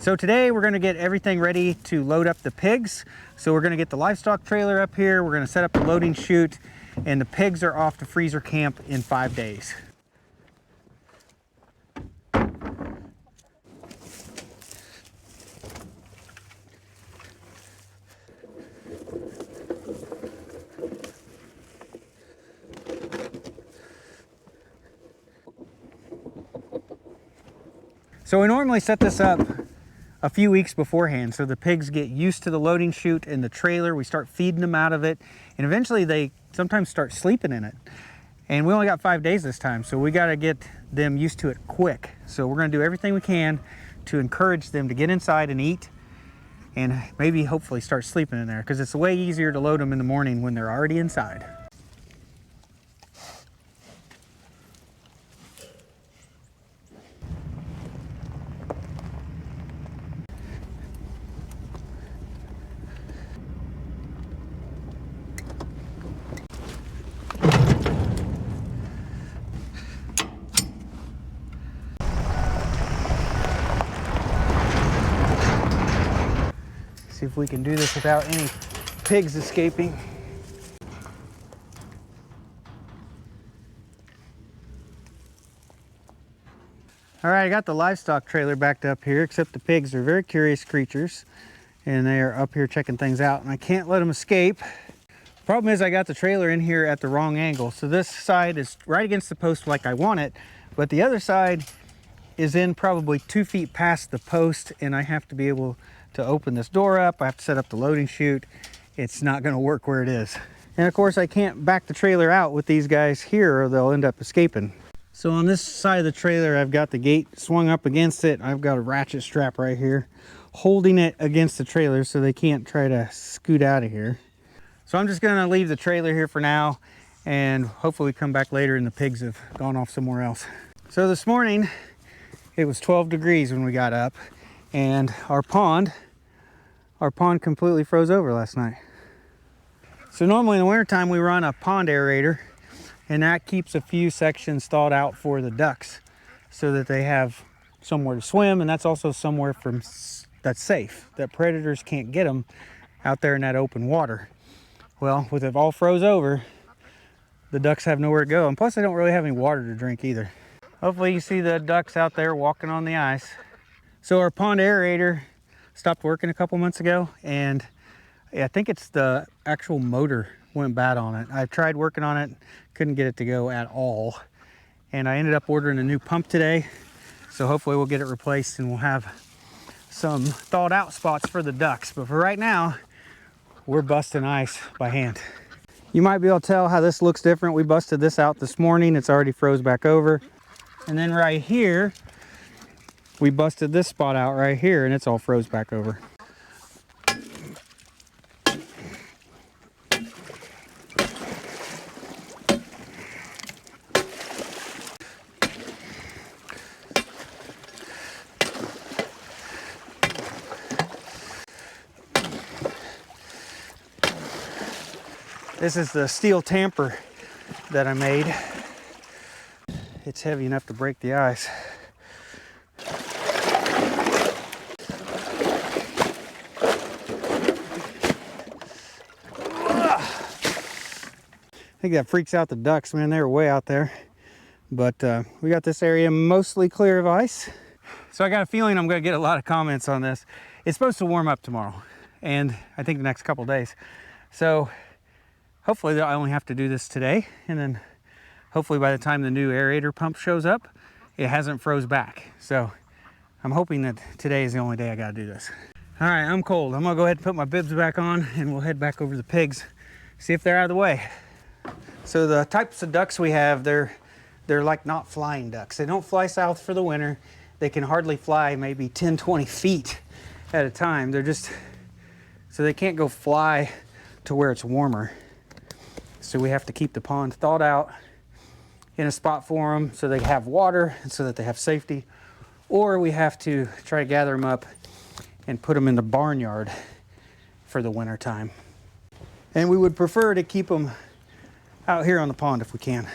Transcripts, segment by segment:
So today we're gonna get everything ready to load up the pigs. So we're gonna get the livestock trailer up here, we're gonna set up the loading chute, and the pigs are off to freezer camp in 5 days. So we normally set this up a few weeks beforehand so the pigs get used to the loading chute and the trailer. We start feeding them out of it, and eventually they sometimes start sleeping in it. And we only got 5 days this time, so we got to get them used to it quick. So we're going to do everything we can to encourage them to get inside and eat, and maybe hopefully start sleeping in there, because it's way easier to load them in the morning when they're already inside. See if we can do this without any pigs escaping. All right, I got the livestock trailer backed up here, except the pigs are very curious creatures and they are up here checking things out, and I can't let them escape. Problem is I got the trailer in here at the wrong angle. So this side is right against the post like I want it, but the other side is in probably 2 feet past the post, and I have to be able to open this door up. I have to set up the loading chute. It's not gonna work where it is. And of course I can't back the trailer out with these guys here or they'll end up escaping. So on this side of the trailer, I've got the gate swung up against it. I've got a ratchet strap right here holding it against the trailer so they can't try to scoot out of here. So I'm just gonna leave the trailer here for now, and hopefully come back later and the pigs have gone off somewhere else. So this morning, it was 12 degrees when we got up, and our pond completely froze over last night. So normally in the wintertime we run a pond aerator, and that keeps a few sections thawed out for the ducks so that they have somewhere to swim, and that's also somewhere that's safe, that predators can't get them out there in that open water. Well, with it all froze over, the ducks have nowhere to go, and plus they don't really have any water to drink either. Hopefully you see the ducks out there walking on the ice. So our pond aerator stopped working a couple months ago, and I think it's the actual motor went bad on it. I tried working on it, couldn't get it to go at all, and I ended up ordering a new pump today, so hopefully we'll get it replaced and we'll have some thawed out spots for the ducks. But for right now, we're busting ice by hand. You might be able to tell how this looks different. We busted this out this morning. It's already froze back over. And then right here, we busted this spot out right here, and it's all froze back over. This is the steel tamper that I made. It's heavy enough to break the ice. I think that freaks out the ducks, man. They were way out there. But we got this area mostly clear of ice. So I got a feeling I'm gonna get a lot of comments on this. It's supposed to warm up tomorrow, and I think the next couple days. So hopefully I only have to do this today, and then hopefully by the time the new aerator pump shows up, it hasn't froze back. So I'm hoping that today is the only day I gotta do this. All right, I'm cold. I'm gonna go ahead and put my bibs back on, and we'll head back over to the pigs, see if they're out of the way. So the types of ducks we have, they're like not flying ducks. They don't fly south for the winter. They can hardly fly maybe 10, 20 feet at a time. They're just, so they can't go fly to where it's warmer. So we have to keep the pond thawed out in a spot for them so they have water and so that they have safety. Or we have to try to gather them up and put them in the barnyard for the winter time. And we would prefer to keep them out here on the pond if we can.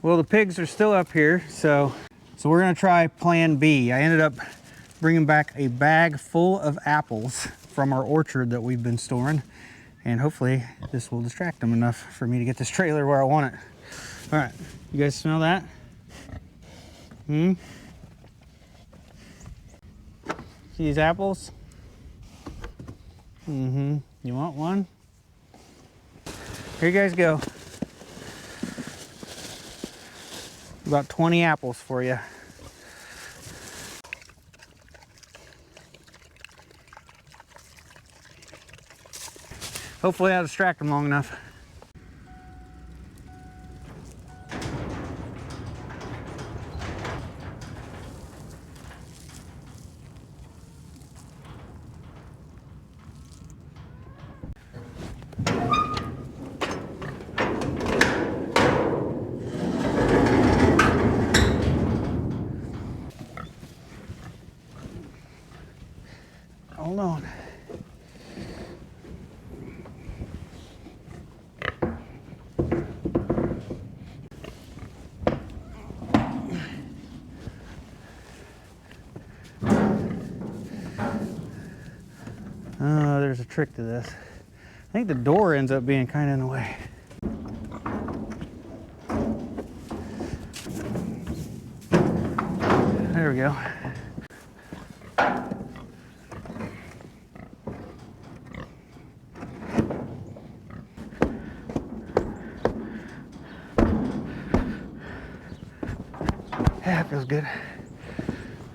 Well, the pigs are still up here, so we're gonna try plan B. I ended up bringing back a bag full of apples from our orchard that we've been storing. And hopefully this will distract them enough for me to get this trailer where I want it. All right, you guys smell that? See these apples? You want one? Here you guys go. About 20 apples for you. Hopefully I'll distract them long enough. Hold on. Oh, there's a trick to this. I think the door ends up being kind of in the way. There we go. Yeah, that feels good.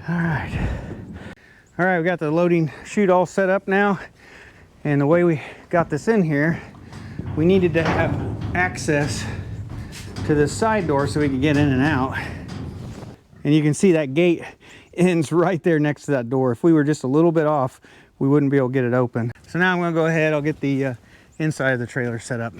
All right. All right, we got the loading chute all set up now. And the way we got this in here, we needed to have access to this side door so we could get in and out. And you can see that gate ends right there next to that door. If we were just a little bit off, we wouldn't be able to get it open. So now I'm gonna go ahead, I'll get the inside of the trailer set up.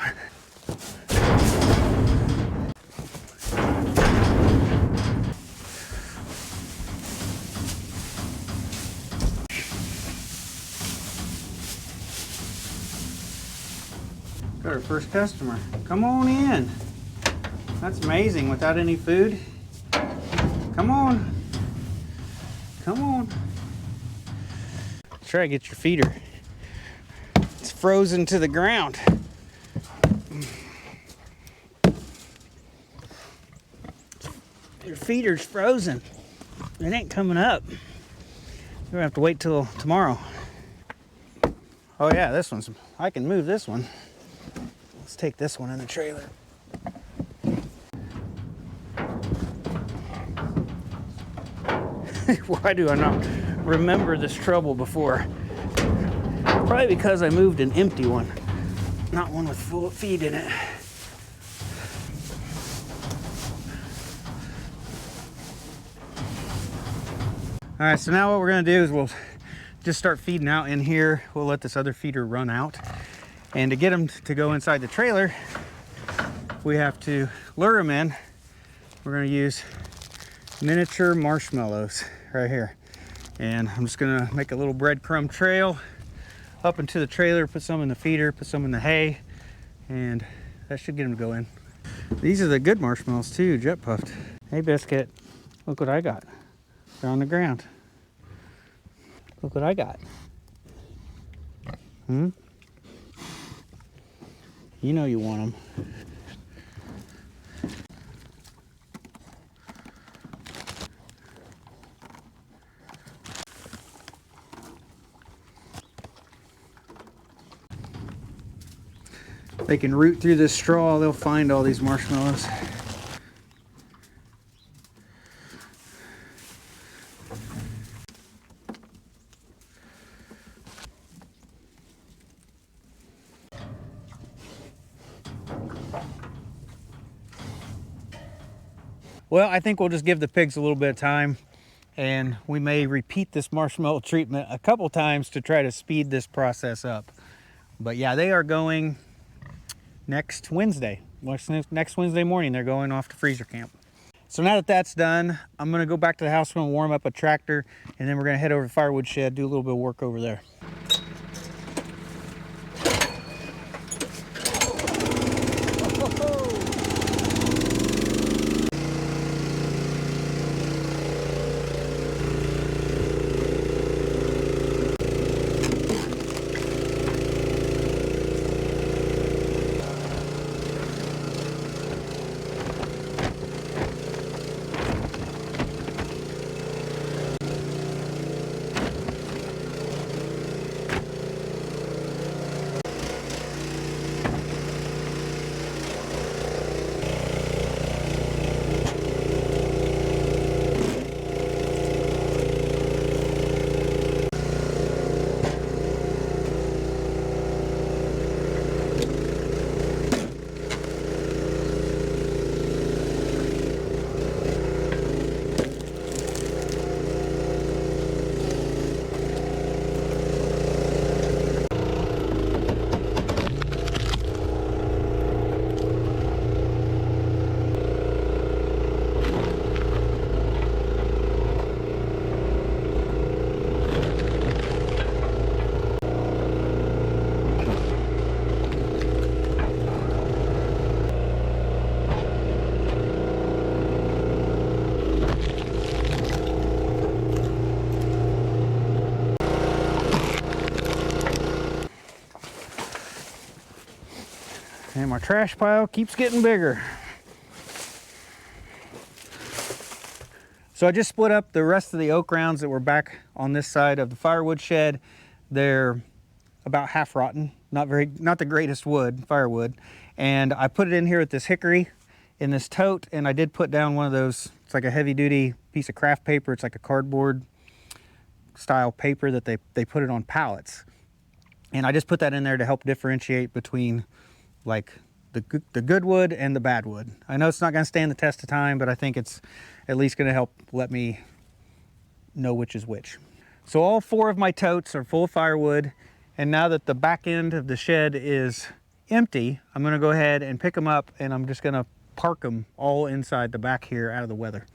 Got our first customer. Come on in. That's amazing, without any food. Come on. Come on. Try to get your feeder. It's frozen to the ground. Your feeder's frozen. It ain't coming up. We're gonna have to wait till tomorrow. Oh yeah, this one's, I can move this one. Let's take this one in the trailer. Why do I not remember this trouble before? Probably because I moved an empty one, not one with full feed in it. All right, so now what we're gonna do is we'll just start feeding out in here. We'll let this other feeder run out. And to get them to go inside the trailer, we have to lure them in. We're gonna use miniature marshmallows right here. And I'm just gonna make a little breadcrumb trail up into the trailer, put some in the feeder, put some in the hay, and that should get them to go in. These are the good marshmallows too, jet puffed. Hey Biscuit, look what I got. They're on the ground. Look what I got. You know you want them. They can root through this straw, they'll find all these marshmallows. Well, I think we'll just give the pigs a little bit of time, and we may repeat this marshmallow treatment a couple times to try to speed this process up. But yeah, they are going next Wednesday. Next Wednesday morning, they're going off to freezer camp. So now that that's done, I'm gonna go back to the house, I'm gonna warm up a tractor, and then we're gonna head over to the firewood shed, do a little bit of work over there. And my trash pile keeps getting bigger. So I just split up the rest of the oak rounds that were back on this side of the firewood shed. They're about half rotten, not the greatest wood, firewood. And I put it in here with this hickory in this tote, and I did put down one of those, it's like a heavy duty piece of craft paper. It's like a cardboard style paper that they put it on pallets. And I just put that in there to help differentiate between like the good wood and the bad wood. I know it's not gonna stand the test of time, but I think it's at least gonna help let me know which is which. So all 4 of my totes are full of firewood, and now that the back end of the shed is empty, I'm gonna go ahead and pick them up, and I'm just gonna park them all inside the back here out of the weather.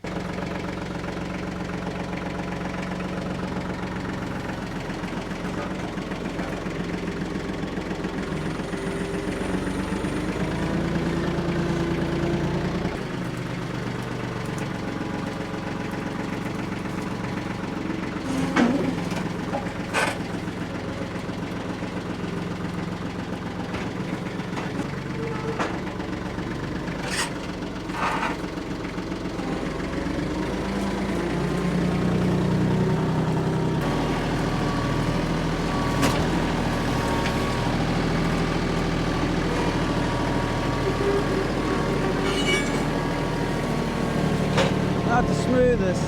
Not the smoothest.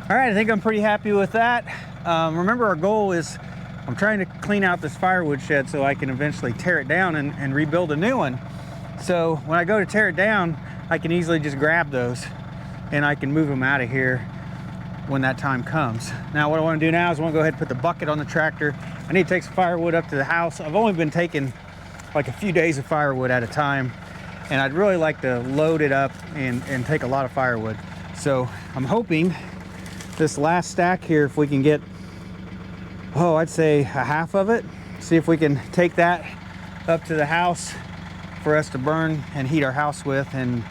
All right, I think I'm pretty happy with that. Remember, our goal is I'm trying to clean out this firewood shed so I can eventually tear it down and rebuild a new one. So when I go to tear it down, I can easily just grab those and I can move them out of here when that time comes. Now what I want to do now is I want to go ahead and put the bucket on the tractor. I need to take some firewood up to the house. I've only been taking like a few days of firewood at a time, and I'd really like to load it up and take a lot of firewood. So I'm hoping this last stack here, if we can get, oh, I'd say a half of it, see if we can take that up to the house for us to burn and heat our house with, and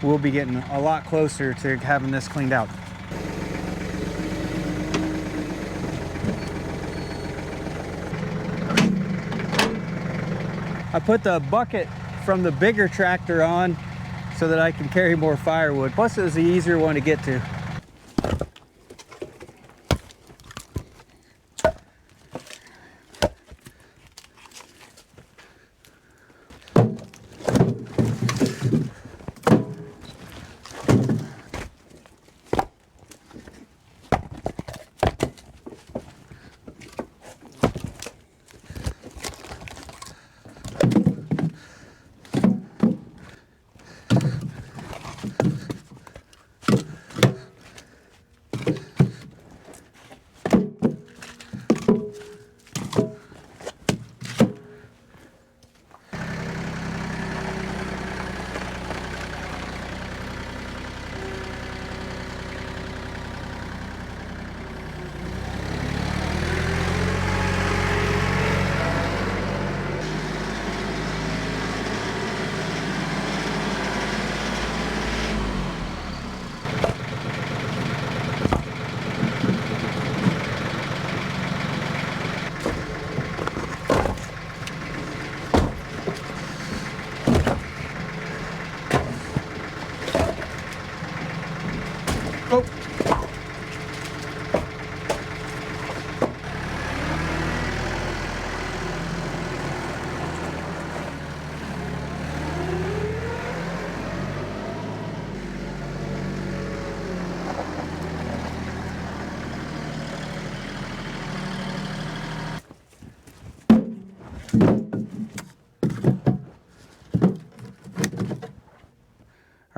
we'll be getting a lot closer to having this cleaned out. I put the bucket from the bigger tractor on so that I can carry more firewood. Plus it was the easier one to get to.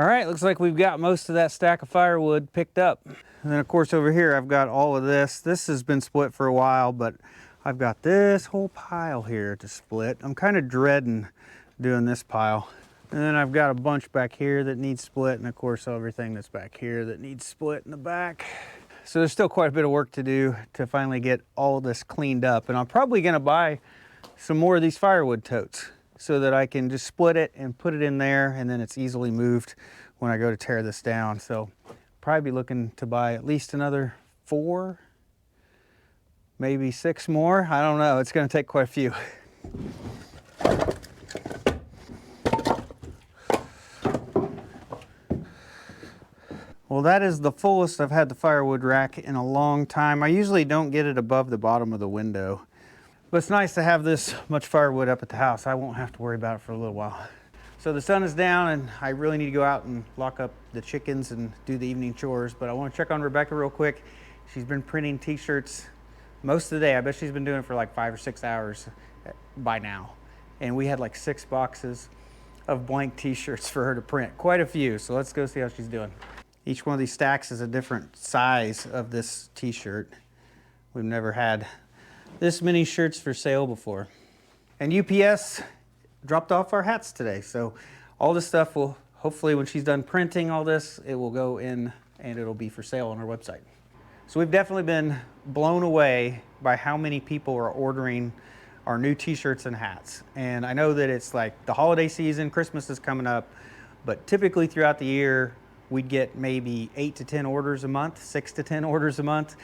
All right, looks like we've got most of that stack of firewood picked up. And then of course over here I've got all of this. This has been split for a while, but I've got this whole pile here to split. I'm kind of dreading doing this pile. And then I've got a bunch back here that needs split, and of course everything that's back here that needs split in the back. So there's still quite a bit of work to do to finally get all this cleaned up. And I'm probably gonna buy some more of these firewood totes so that I can just split it and put it in there, and then it's easily moved when I go to tear this down. So probably be looking to buy at least another 4, maybe 6 more. I don't know, it's gonna take quite a few. Well, that is the fullest I've had the firewood rack in a long time. I usually don't get it above the bottom of the window, but it's nice to have this much firewood up at the house. I won't have to worry about it for a little while. So the sun is down and I really need to go out and lock up the chickens and do the evening chores, but I want to check on Rebecca real quick. She's been printing t-shirts most of the day. I bet she's been doing it for like 5 or 6 hours by now. And we had like 6 boxes of blank t-shirts for her to print, quite a few. So let's go see how she's doing. Each one of these stacks is a different size of this t-shirt. We've never had this many shirts for sale before. And UPS dropped off our hats today. So all this stuff will, hopefully when she's done printing all this, it will go in and it'll be for sale on our website. So we've definitely been blown away by how many people are ordering our new t-shirts and hats. And I know that it's like the holiday season, Christmas is coming up, but typically throughout the year, we'd get maybe 8 to 10 orders a month, 6 to 10 orders a month.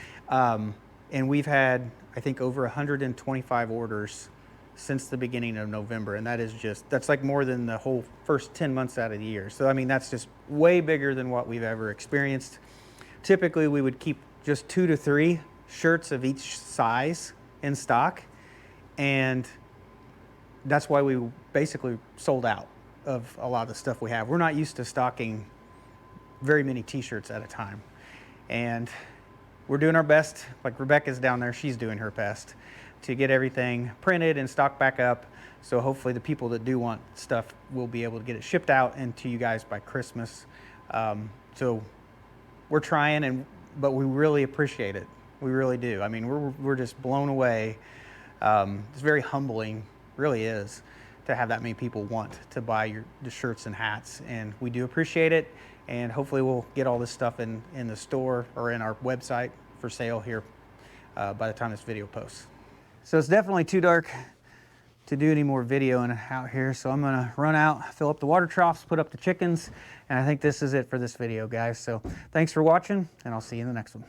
And we've had, I think, over 125 orders since the beginning of November. And that is just, that's like more than the whole first 10 months out of the year. So, I mean, that's just way bigger than what we've ever experienced. Typically, we would keep just 2 to 3 shirts of each size in stock. And that's why we basically sold out of a lot of the stuff we have. We're not used to stocking very many t-shirts at a time. And we're doing our best, like Rebecca's down there, she's doing her best to get everything printed and stocked back up. So hopefully the people that do want stuff will be able to get it shipped out and to you guys by Christmas. So we're trying, but we really appreciate it. We really do. I mean, we're just blown away. It's very humbling, really is, to have that many people want to buy the shirts and hats, and we do appreciate it. And hopefully we'll get all this stuff in the store or in our website for sale here by the time this video posts. So it's definitely too dark to do any more video out here, so I'm gonna run out, fill up the water troughs, put up the chickens, and I think this is it for this video, guys. So thanks for watching, and I'll see you in the next one.